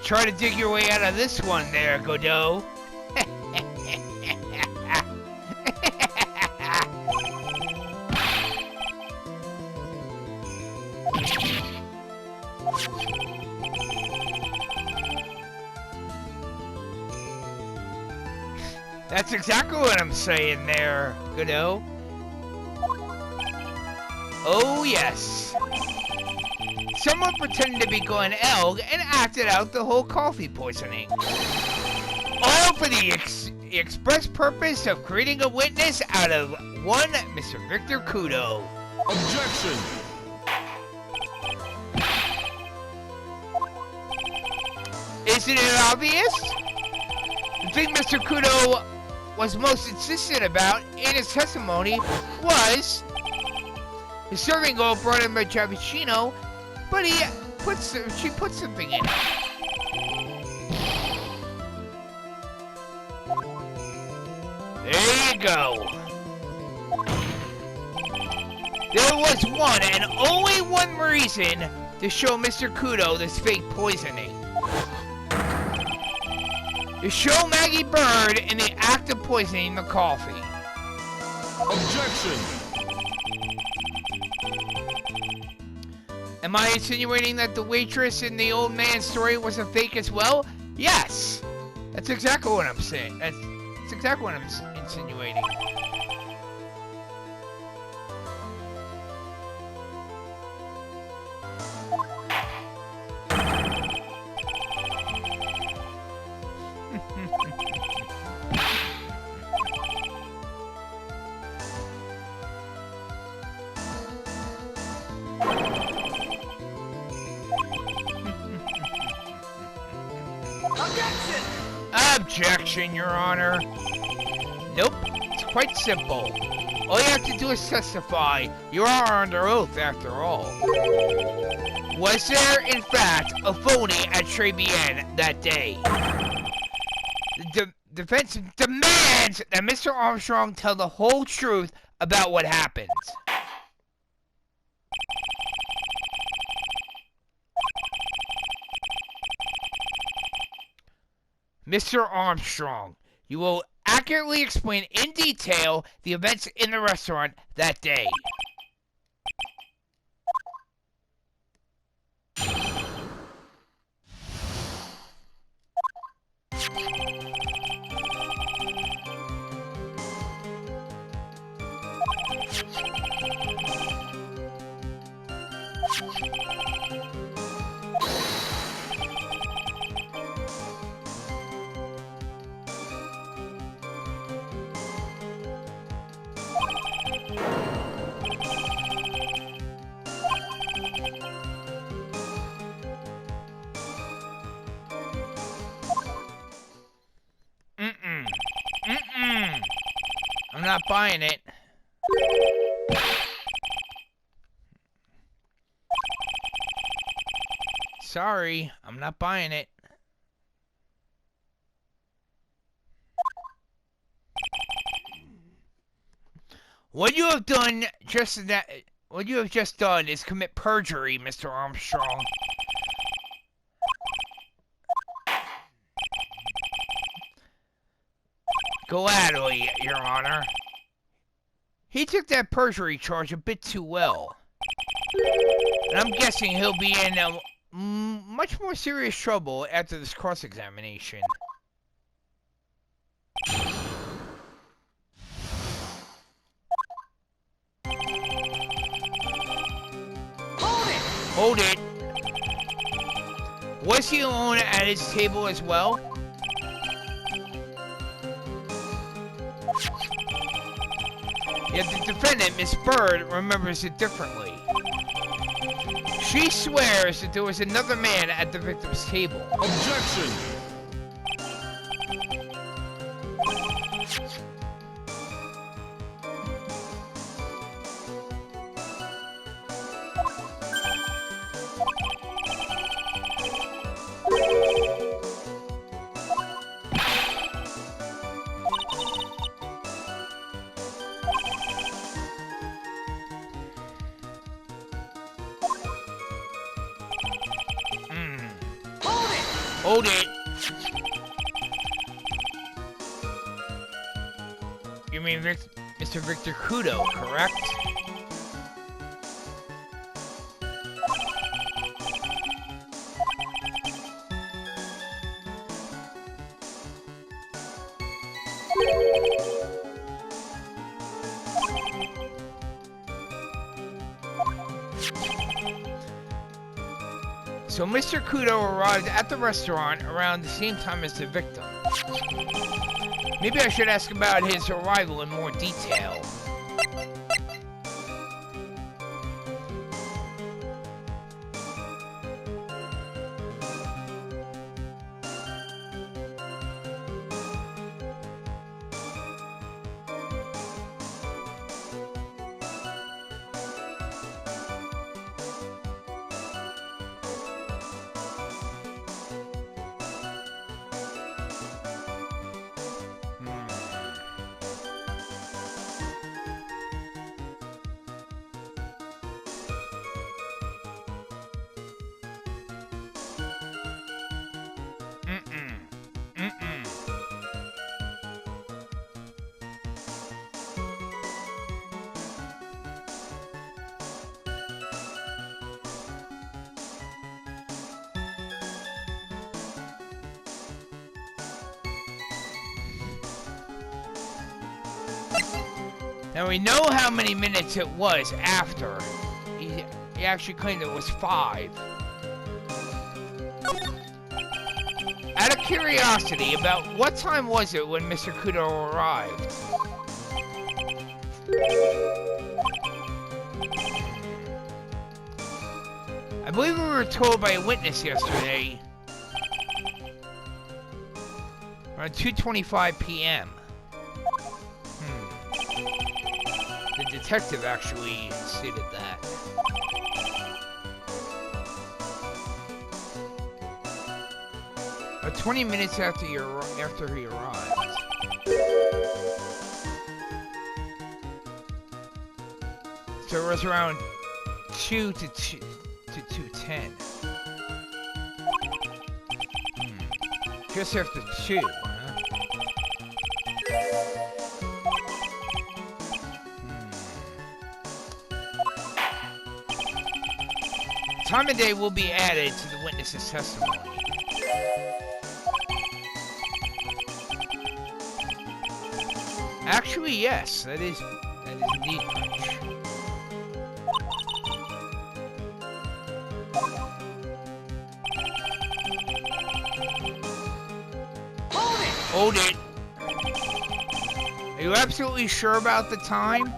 try to dig your way out of this one there, Godot. That's exactly what I'm saying there, Godot. Oh, yes. Someone pretended to be Glenn Elg and acted out the whole coffee poisoning. All for the express purpose of creating a witness out of one Mr. Victor Kudo. Objection! Isn't it obvious? The thing Mr. Kudo was most insistent about in his testimony was the serving girl brought in by Cappuccino, but she put something in it. There you go. There was one and only one reason to show Mr. Kudo this fake poisoning. To show Maggie Bird in the act of poisoning the coffee. Objection! Am I insinuating that the waitress in the old man's story was a fake as well? Yes! That's exactly what I'm saying. That's exactly what I'm insinuating. Objection, Your Honor. Nope, it's quite simple. All you have to do is testify. You are under oath, after all. Was there, in fact, a phony at Tribulations that day? The defense demands that Mr. Armstrong tell the whole truth about what happened. Mr. Armstrong, you will accurately explain in detail the events in the restaurant that day. I'm not buying it. Sorry, I'm not buying it. What you have just done is commit perjury, Mr. Armstrong. Gladly, Your Honor. He took that perjury charge a bit too well. And I'm guessing he'll be in much more serious trouble after this cross-examination. Hold it! Was he alone at his table as well? Yet the defendant, Miss Bird, remembers it differently. She swears that there was another man at the victim's table. Objection! Hold it. You mean Mr. Victor Kudo, correct? So Mr. Kudo arrived at the restaurant around the same time as the victim. Maybe I should ask about his arrival in more detail. Now we know how many minutes it was after. He actually claimed it was 5. Out of curiosity, about what time was it when Mr. Kudo arrived? I believe we were told by a witness yesterday around 2:25 p.m. The detective actually stated that. About 20 minutes after he arrived. So it was around 2 to 2:10. Just after 2, huh? Time of day will be added to the witness's testimony. Actually, yes, that is indeed French. Hold it! Are you absolutely sure about the time?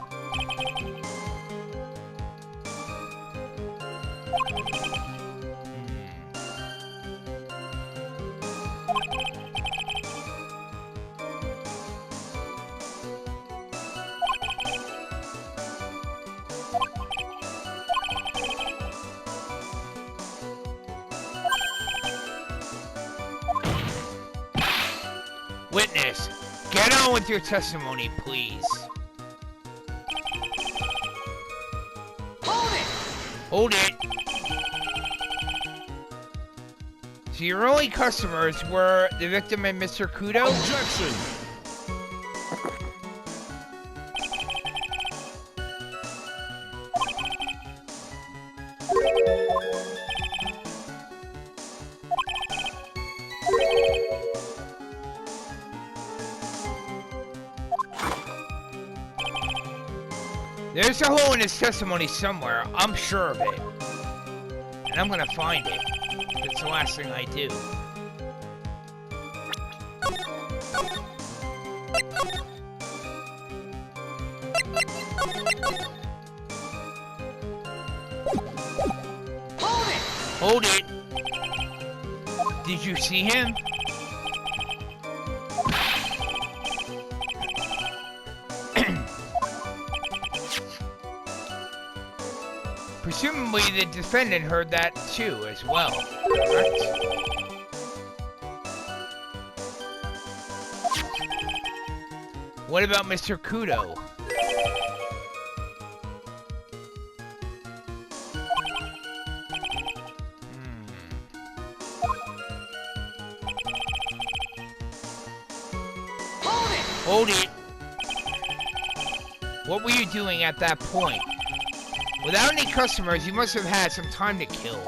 Witness, get on with your testimony, please. Hold it! Hold it! So your only customers were the victim and Mr. Kudo? Objection! There's a hole in his testimony somewhere, I'm sure of it. And I'm gonna find it. That's the last thing I do. Hold it! Did you see him? Presumably the defendant heard that too, as well, correct? What about Mr. Kudo? Hold it. What were you doing at that point? Without any customers, you must have had some time to kill.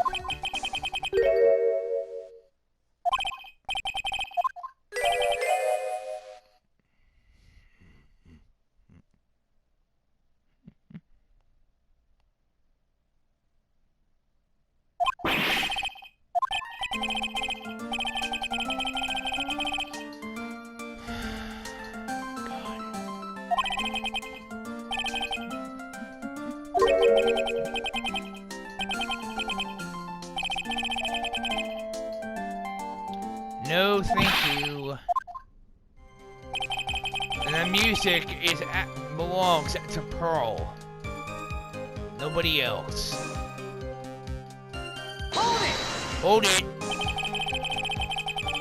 No, thank you. And the music belongs to Pearl. Nobody else. Hold it! Hold it.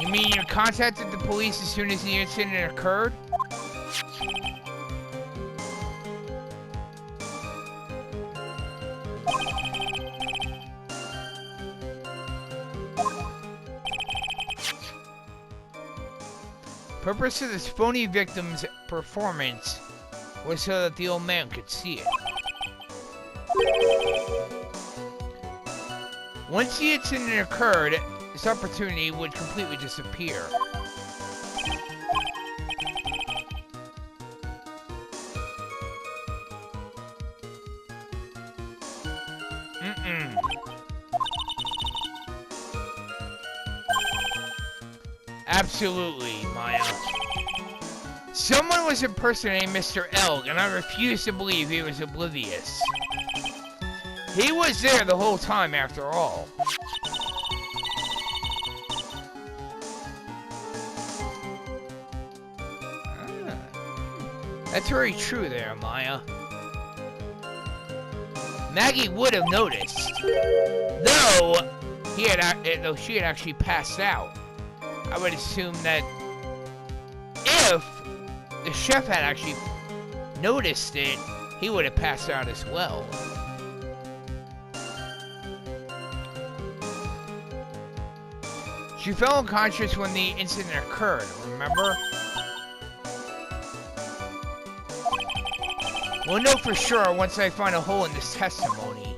You mean you contacted the police as soon as the incident occurred? Purpose of this phony victim's performance was so that the old man could see it. Once the incident occurred, this opportunity would completely disappear. Absolutely, Maya. Someone was impersonating Mr. Elg, and I refuse to believe he was oblivious. He was there the whole time, after all. That's very true there, Maya. Maggie would have noticed, though she had actually passed out. I would assume that if the chef had actually noticed it, he would have passed out as well. She fell unconscious when the incident occurred, remember? We'll know for sure once I find a hole in this testimony.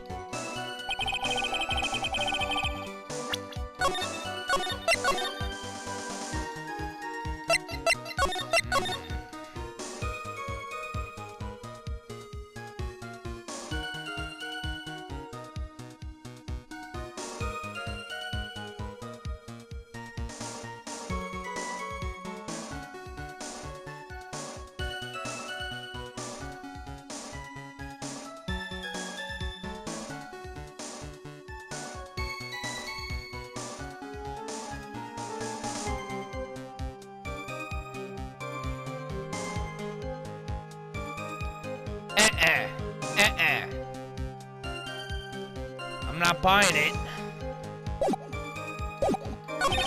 I'm not buying it.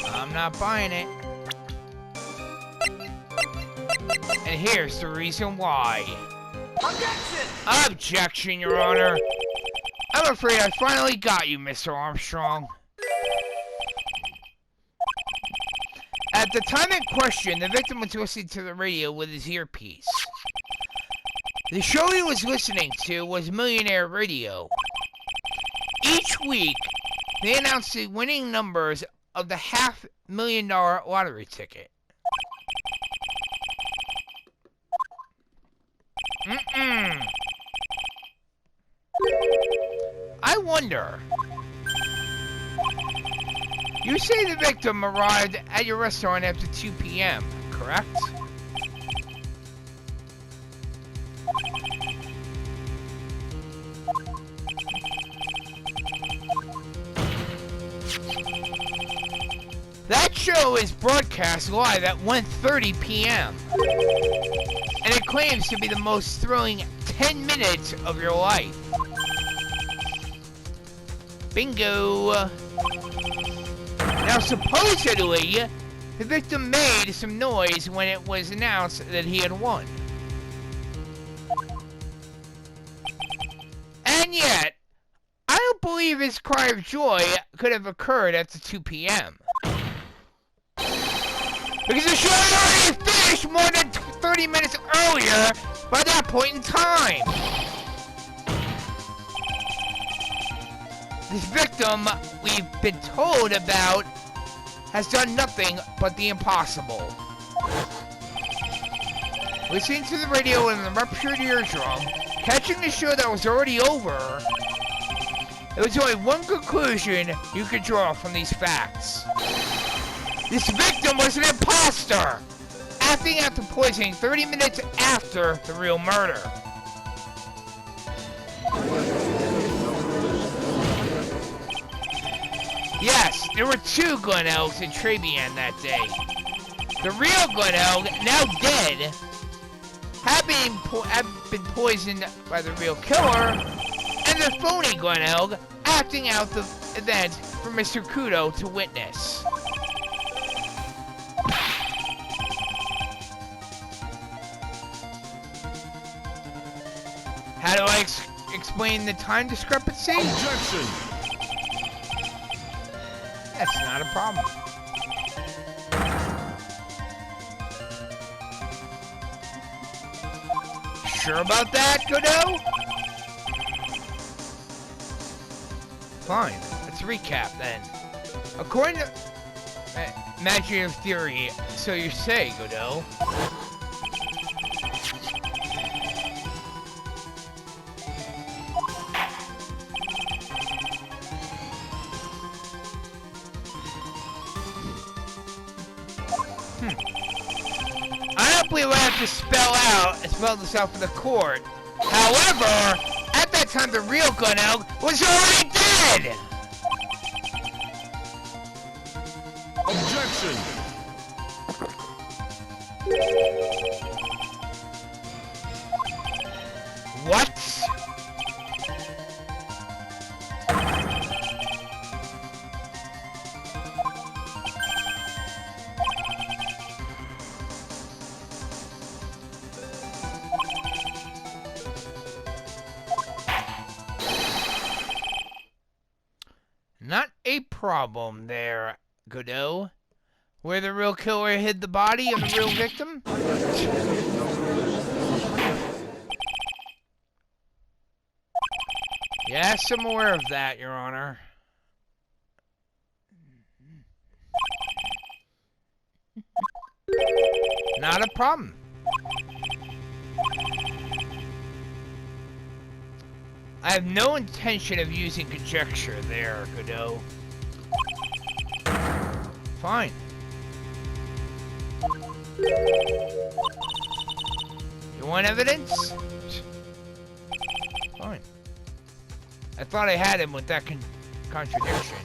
I'm not buying it. And here's the reason why. Objection! Objection, Your Honor. I'm afraid I finally got you, Mr. Armstrong. At the time in question, the victim was listening to the radio with his earpiece. The show he was listening to was Millionaire Radio. Each week, they announced the winning numbers of the $500,000 lottery ticket. I wonder. You say the victim arrived at your restaurant after 2 p.m., correct? That show is broadcast live at 1:30 p.m. and it claims to be the most thrilling 10 minutes of your life. Bingo! Now supposedly, the victim made some noise when it was announced that he had won. And yet, I don't believe his cry of joy could have occurred after 2 p.m. Because the show had already finished more than 30 minutes earlier by that point in time. This victim we've been told about has done nothing but the impossible. Listening to the radio in the ruptured eardrum, catching the show that was already over, there was only one conclusion you could draw from these facts. This victim was an imposter, acting out the poisoning 30 minutes after the real murder. Yes, there were two Glen Elgs in Tribulations that day. The real Glen Elg, now dead, had been poisoned by the real killer, and the phony Glen Elg acting out the event for Mr. Kudo to witness. How do I explain the time discrepancy? Objection! That's not a problem. Sure about that, Godot? Fine, let's recap then. According to imaginative theory, so you say, Godot. I don't believe I have to spell this out for the court. However, at that time the real Glen Elg was already dead! Objection! What? Not a problem there, Godot. Where the real killer hid the body of the real victim? Yes, I'm aware of that, Your Honor. Not a problem. I have no intention of using conjecture there, Godot. Fine. You want evidence? Fine. I thought I had him with that contradiction.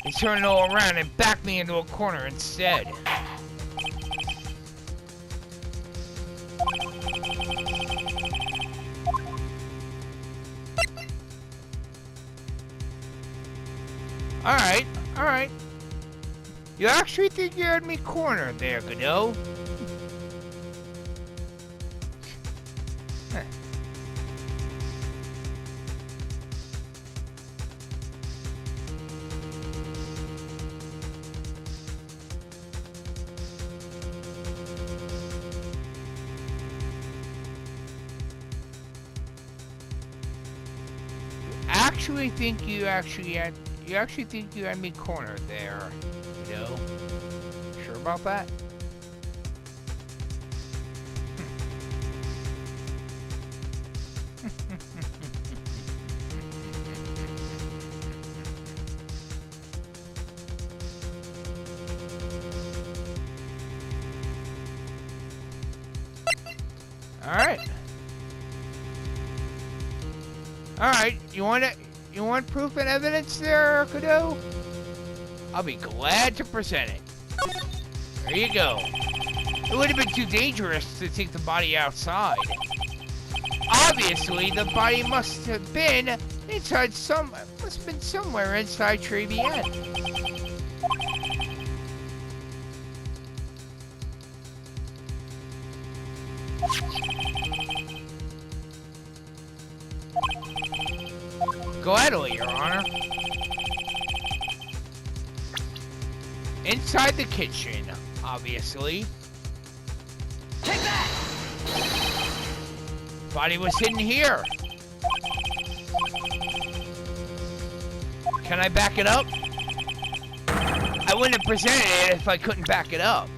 He turned it all around and backed me into a corner instead. Alright. You actually think you had me cornered there, Godot? Huh. You actually think you had me cornered there, you know? Sure about that? Alright, you want proof and evidence there, Godot? I'll be glad to present it. There you go. It would have been too dangerous to take the body outside. Obviously, the body must have been somewhere inside Tribulations. Gladly, Your Honor. Inside the kitchen, obviously. Body was hidden here. Can I back it up? I wouldn't have presented it if I couldn't back it up.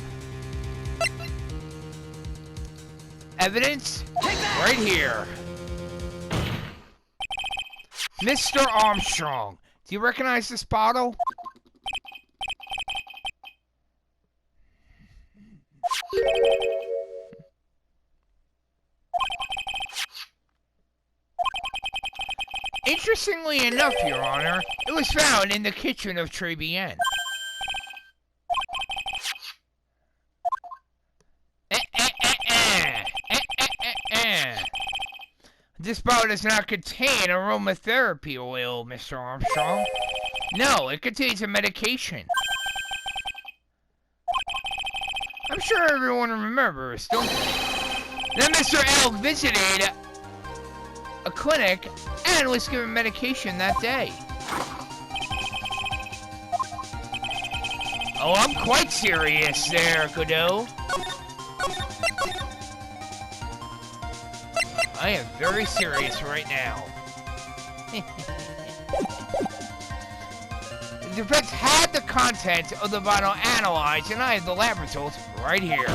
Evidence? Right here. Mr. Armstrong, do you recognize this bottle? Interestingly enough, Your Honor, it was found in the kitchen of Tribulations. This bottle does not contain aromatherapy oil, Mr. Armstrong. No, it contains a medication. I'm sure everyone remembers, don't they? Then Mr. Elk visited a clinic and was given medication that day. Oh, I'm quite serious there, Godot. I am very serious right now. The defense had the contents of the bottle analyzed, and I have the lab results right here.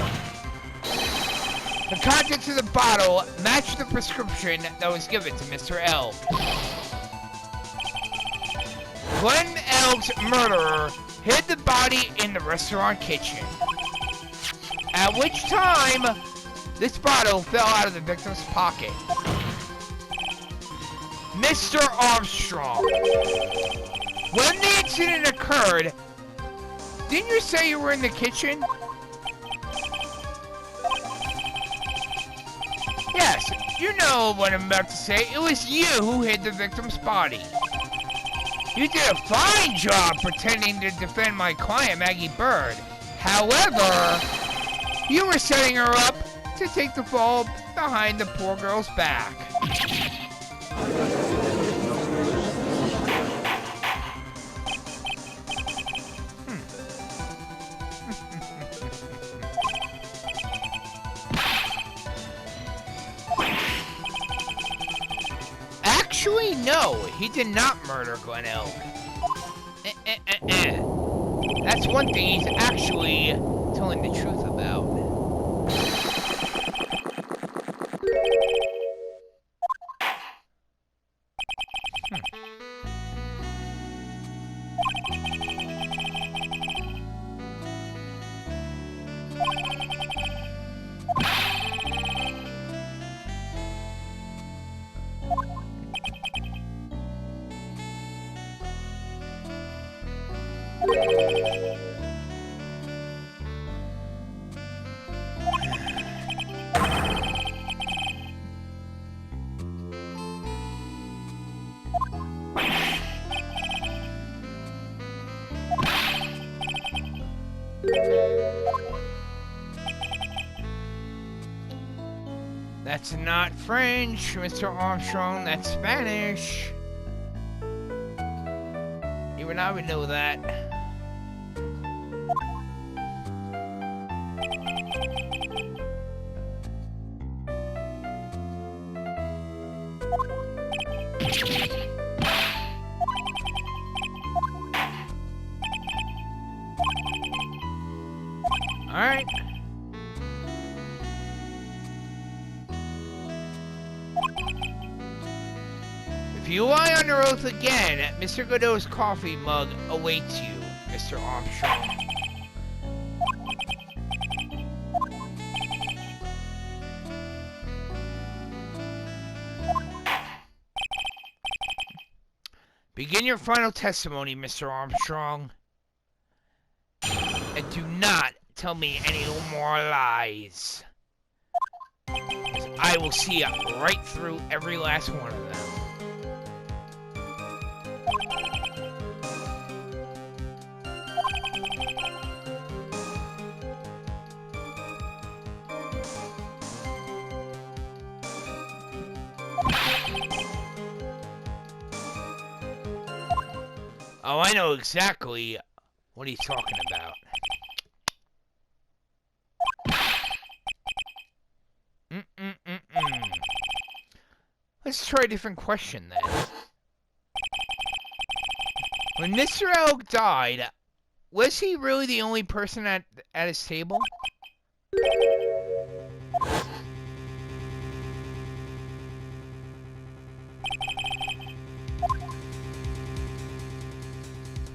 The contents of the bottle matched the prescription that was given to Mr. Elk. Glenn Elk's murderer hid the body in the restaurant kitchen, at which time this bottle fell out of the victim's pocket. Mr. Armstrong, when the incident occurred, didn't you say you were in the kitchen? Yes, you know what I'm about to say. It was you who hid the victim's body. You did a fine job pretending to defend my client, Maggie Bird. However, you were setting her up to take the fall behind the poor girl's back. Actually, no, he did not murder Glenn Elk. That's one thing he's actually telling the truth about. That's not French, Mr. Armstrong, that's Spanish. Even I would know that. All right. If you lie under oath again, Mr. Godot's coffee mug awaits you, Mr. Armstrong. Begin your final testimony, Mr. Armstrong. And do not tell me any more lies. I will see right through every last one of them. Oh, I know exactly what he's talking about. Let's try a different question then. When Mr. Elk died, was he really the only person at his table?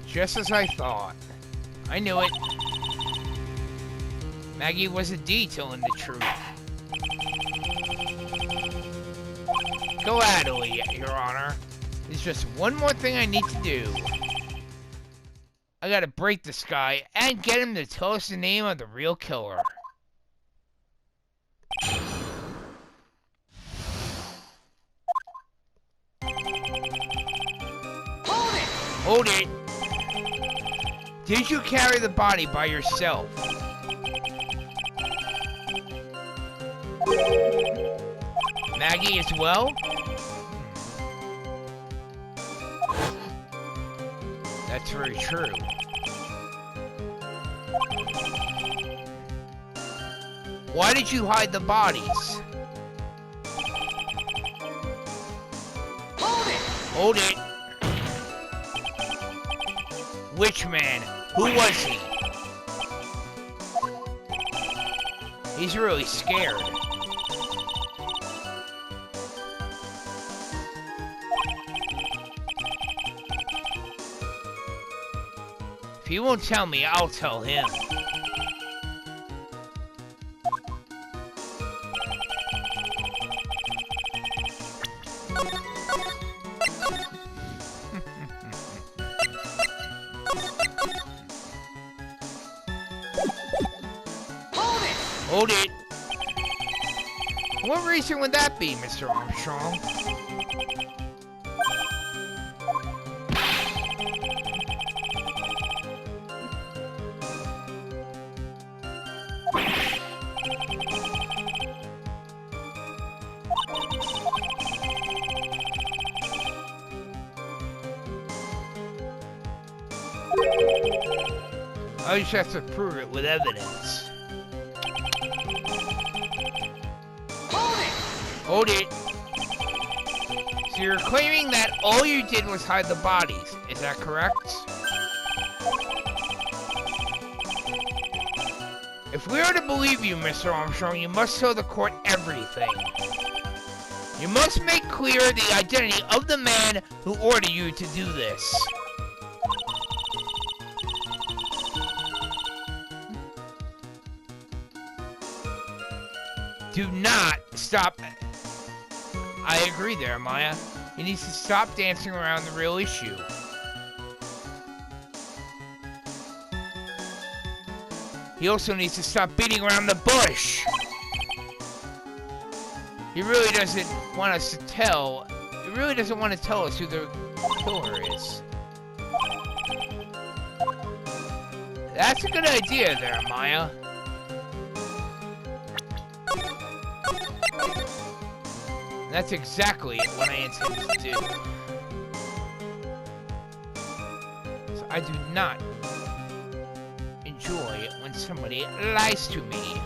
Just as I thought. I knew it. Maggie was indeed telling the truth. Gladly, Your Honor. There's just one more thing I need to do. I gotta break this guy and get him to tell us the name of the real killer. Hold it! Hold it! Did you carry the body by yourself? Maggie as well? That's very true. Why did you hide the bodies? Hold it! Hold it. Which man? Who was he? He's really scared. If he won't tell me, I'll tell him. Hold it! What reason would that be, Mr. Armstrong? I just have to prove it with evidence. Hold it! So you're claiming that all you did was hide the bodies, is that correct? If we are to believe you, Mr. Armstrong, you must tell the court everything. You must make clear the identity of the man who ordered you to do this. Do not stop. I agree there, Maya. He needs to stop dancing around the real issue. He also needs to stop beating around the bush. He really doesn't want us to tell. He really doesn't want to tell us who the killer is. That's a good idea there, Maya. That's exactly what I intended to do. So I do not enjoy when somebody lies to me.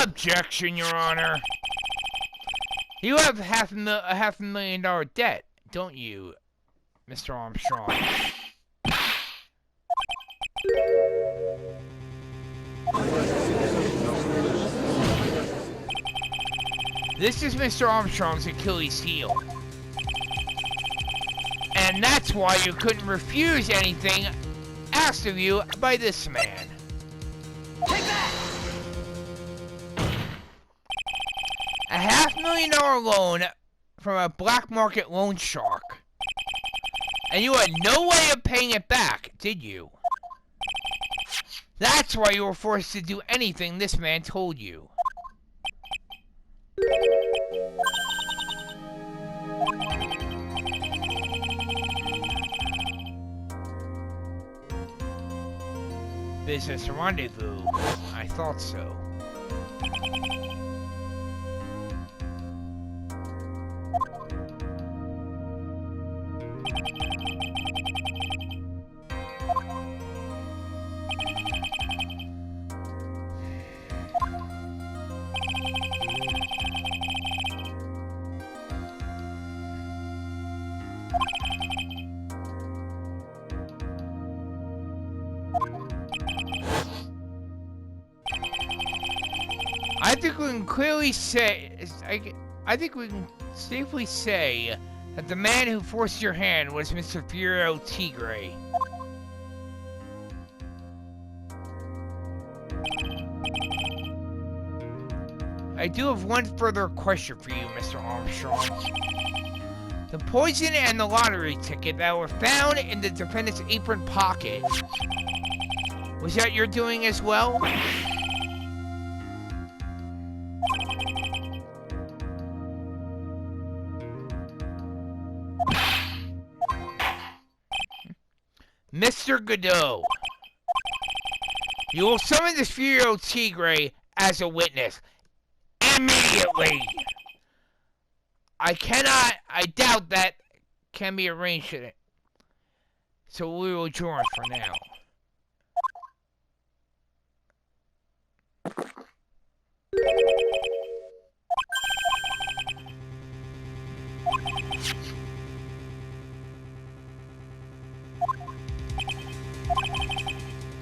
Objection, Your Honor. You have a $500,000 debt, don't you, Mr. Armstrong? This is Mr. Armstrong's Achilles heel. And that's why you couldn't refuse anything asked of you by this man. Take that! A $500,000 loan from a black market loan shark. And you had no way of paying it back, did you? That's why you were forced to do anything this man told you. Business rendezvous. I thought so. I think we can clearly say, I think we can safely say that the man who forced your hand was Mr. Furio Tigre. I do have one further question for you, Mr. Armstrong. The poison and the lottery ticket that were found in the defendant's apron pocket, was that your doing as well? Mr. Godot, you will summon this Furio Tigre as a witness immediately. I doubt that can be arranged in it. So we will adjourn for now.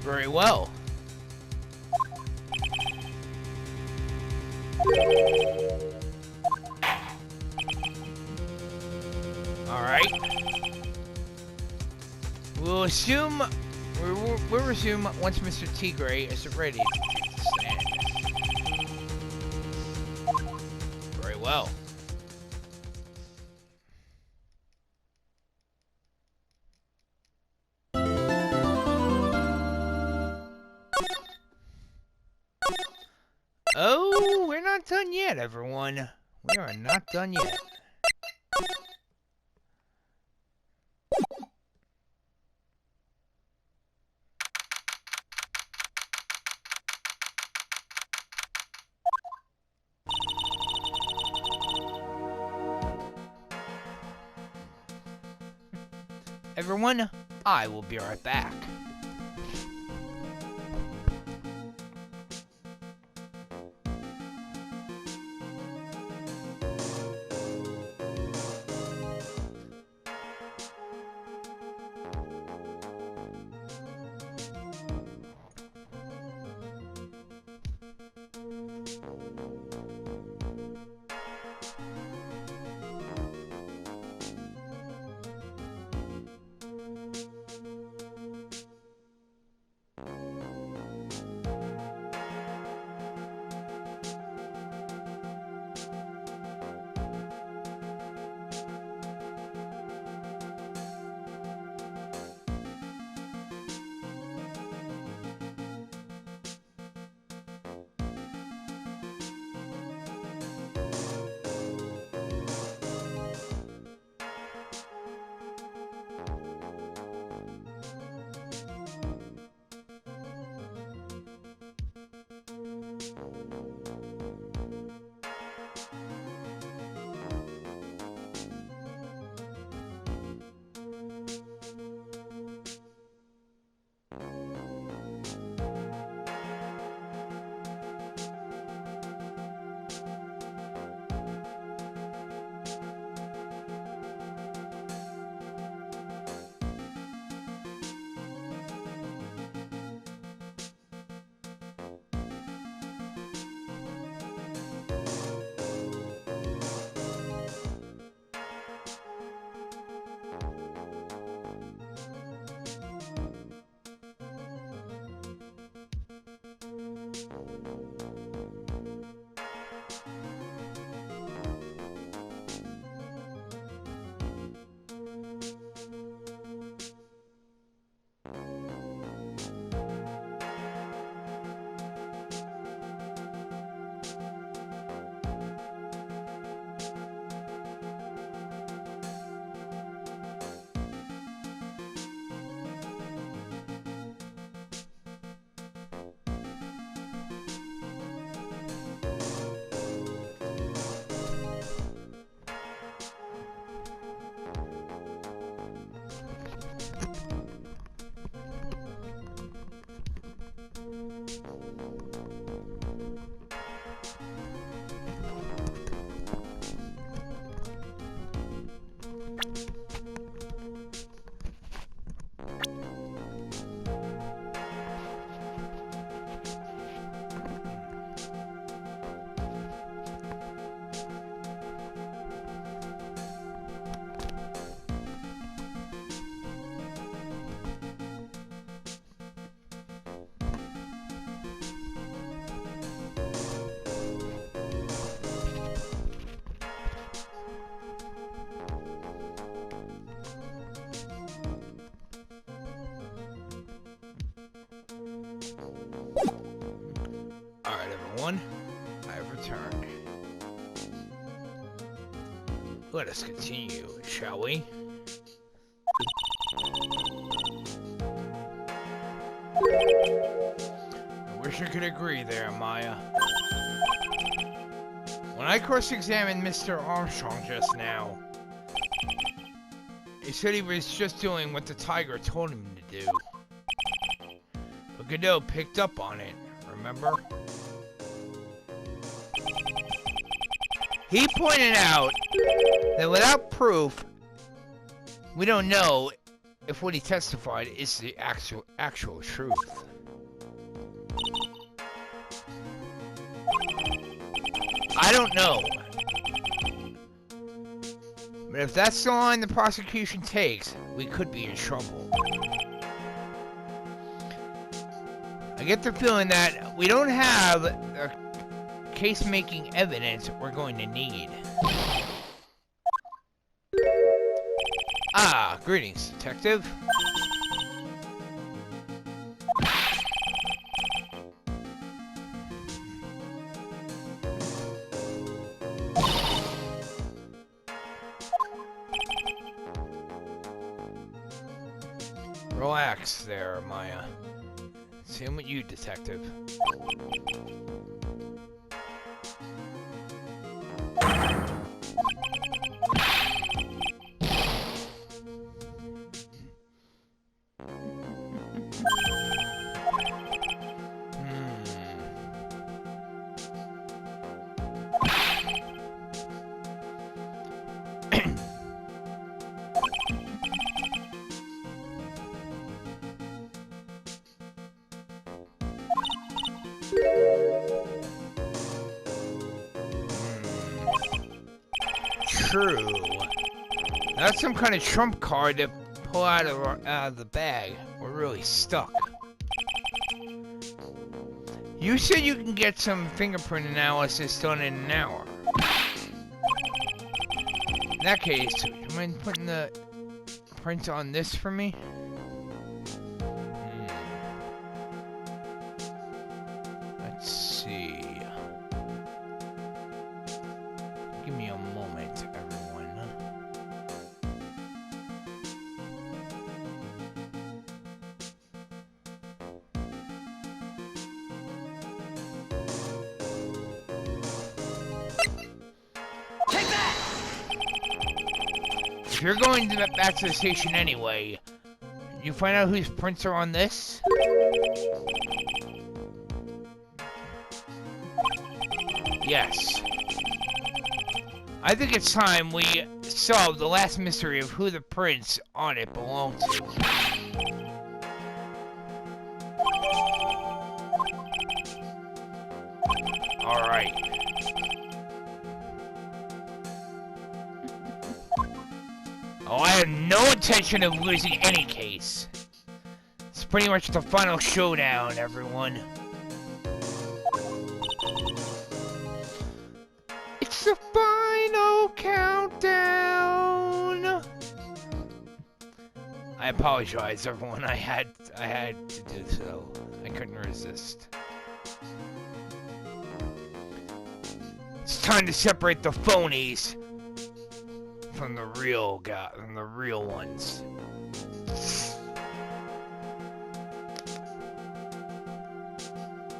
Very well. Alright. We'll resume once Mr. Tigre is ready to take the stand. Very well. Oh, we're not done yet, everyone. We are not done yet. Everyone, I will be right back. Let us continue, shall we? I wish I could agree there, Maya. When I cross-examined Mr. Armstrong just now, he said he was just doing what the tiger told him to do. But Godot picked up on it, remember? He pointed out that without proof, we don't know if what he testified is the actual truth. I don't know. But if that's the line the prosecution takes, we could be in trouble. I get the feeling that we don't have the case-making evidence we're going to need. Ah, greetings, detective. Relax there, Maya. Same with you, detective. True. That's some kind of trump card to pull out of the bag. We're really stuck. You said you can get some fingerprint analysis done in an hour. In that case, do you mind putting the print on this for me? Let's see. Give me a moment, everyone. Take that! If you're going back to the station anyway, you find out whose prints are on this? Yes. I think it's time we solve the last mystery of who the prints on it belong to. Alright. Oh, I have no intention of losing any case. It's pretty much the final showdown, everyone. It's the final countdown. I apologize, everyone. I had to do so. I couldn't resist. It's time to separate the phonies from the real ones.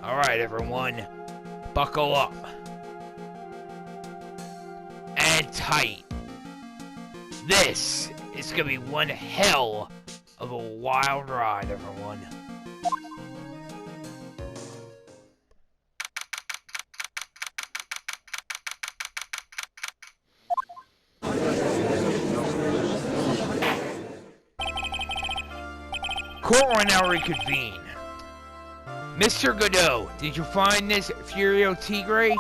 All right, everyone, buckle up. And tight. This is gonna be one hell of a wild ride, everyone. Court will now reconvene. Mr. Godot, did you find this Furio Tigre?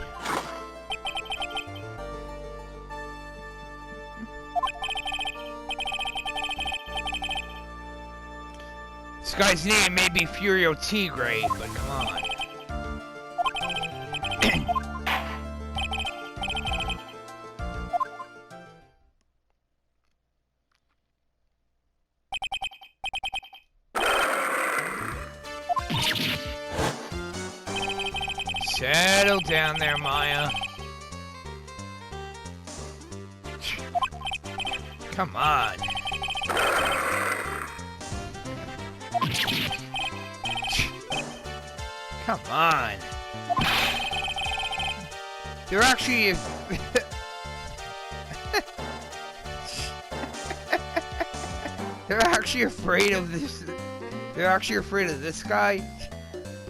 This guy's name may be Furio Tigre, but come on. Settle down there, Maya. Come on. Come on. They're actually... They're actually afraid of this... They're actually afraid of this guy?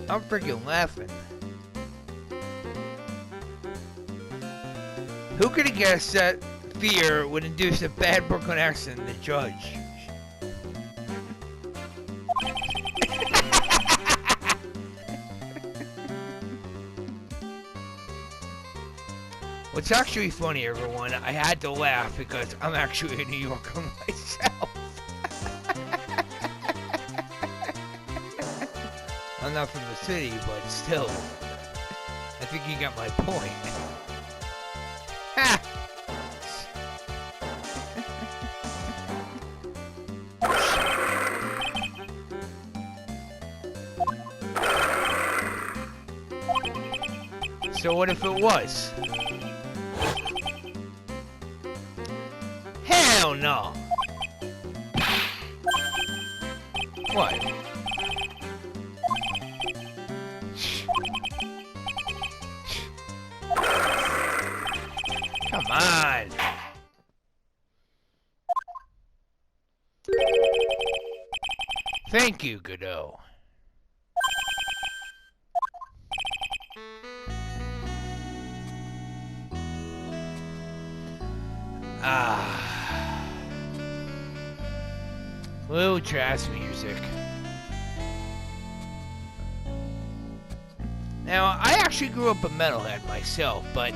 I'm freaking laughing. Who could have guessed that fear would induce a bad Brooklyn accent in the judge? What's actually funny, everyone, I had to laugh because I'm actually a New Yorker myself. I'm not from the city, but still. I think you got my point. Ha! So what if it was? Hell no! What? Come on! Thank you, Godot. Little jazz music. Now, I actually grew up a metalhead myself, but